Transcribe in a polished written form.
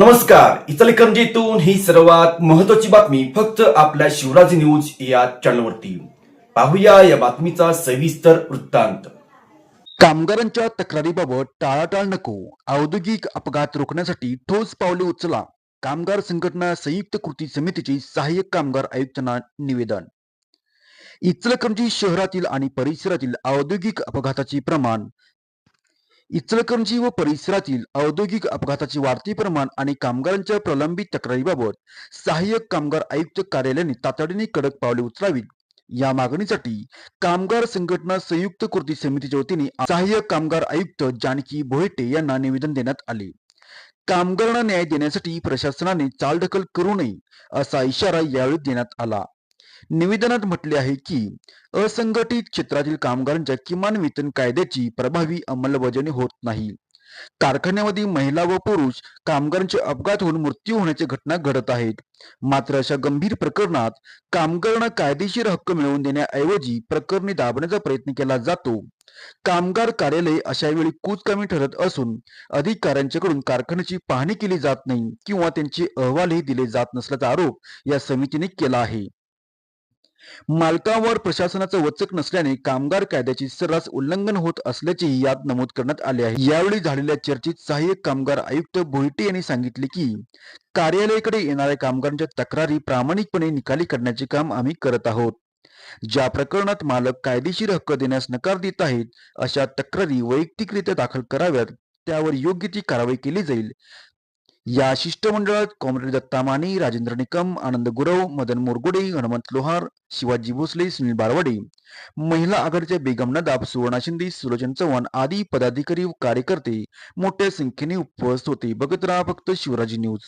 नमस्कार. इचलकरंजीतून ही सर्वात महत्त्वाची बातमी फक्त आपल्या शिवराज न्यूज या चॅनलवरती. पाहूया या बातमीचा सविस्तर वृत्तांत. कामगारांच्या तक्रारीबाबत टाळाटाळ नको, औद्योगिक अपघात रोखण्यासाठी ठोस पावले उचला. कामगार संघटना संयुक्त कृती समितीचे सहाय्यक कामगार आयुक्तांना निवेदन. इचलकरंजी शहरातील आणि परिसरातील औद्योगिक अपघाताचे प्रमाण इचलकरंजी व परिसरातील औद्योगिक अपघाताचे वाढते प्रमाण आणि कामगारांच्या प्रलंबित तक्रारीबाबत सहाय्यक कामगार आयुक्त कार्यालयाने तातडीने कडक पावले उचलावीत या मागणीसाठी कामगार संघटना संयुक्त कृती समितीच्या वतीने सहाय्यक कामगार आयुक्त जानकी भोयटे यांना निवेदन देण्यात आले. कामगारांना न्याय देण्यासाठी प्रशासनाने चालढकल करू नये असा इशारा यावेळी देण्यात आला. निवेदनात म्हटले आहे की असंघटित क्षेत्रातील कामगारांच्या किमान वेतन कायद्याची प्रभावी अंमलबजावणी होत नाही. कारखान्यामध्ये महिला व पुरुष कामगारांचे अपघात होऊन मृत्यू होण्याच्या घटना घडत आहेत. मात्र अशा गंभीर प्रकरणात कामगारांना कायदेशीर हक्क मिळवून देण्याऐवजी प्रकरणे दाबण्याचा प्रयत्न केला जातो. कामगार कार्यालय अशा वेळी कुचकामी ठरत असून अधिकाऱ्यांच्याकडून कारखान्याची पाहणी केली जात नाही किंवा त्यांचे अहवालही दिले जात नसल्याचा आरोप या समितीने केला आहे. मालकांवर प्रशासनाचं वचक नसल्याने कामगार कायद्याचे सर्रास उल्लंघन होत असल्याचेही यात नमूद करण्यात आले आहे. यावेळी झालेल्या चर्चेत सहाय्यक कामगार आयुक्त भोईटे यांनी सांगितले की कार्यालयाकडे येणाऱ्या कामगारांच्या तक्रारी प्रामाणिकपणे निकाली काढण्याचे काम आम्ही करत आहोत. ज्या प्रकरणात मालक कायदेशीर हक्क देण्यास नकार देत आहेत अशा तक्रारी वैयक्तिकरित्या दाखल कराव्यात, त्यावर योग्य ती कारवाई केली जाईल. या शिष्टमंडळात कॉम्रेड दत्ता माने, राजेंद्र निकम, आनंद गुरव, मदन मोरगुडे, हनुमंत लोहार, शिवाजी भोसले, सुनील बारवाडे, महिला आघाडीच्या बेगम नदाब, सुवर्णा शिंदे, सुलोचन चव्हाण आदी पदाधिकारी व कार्यकर्ते मोठ्या संख्येने उपस्थित होते. बघत राहा फक्त शिवराज न्यूज.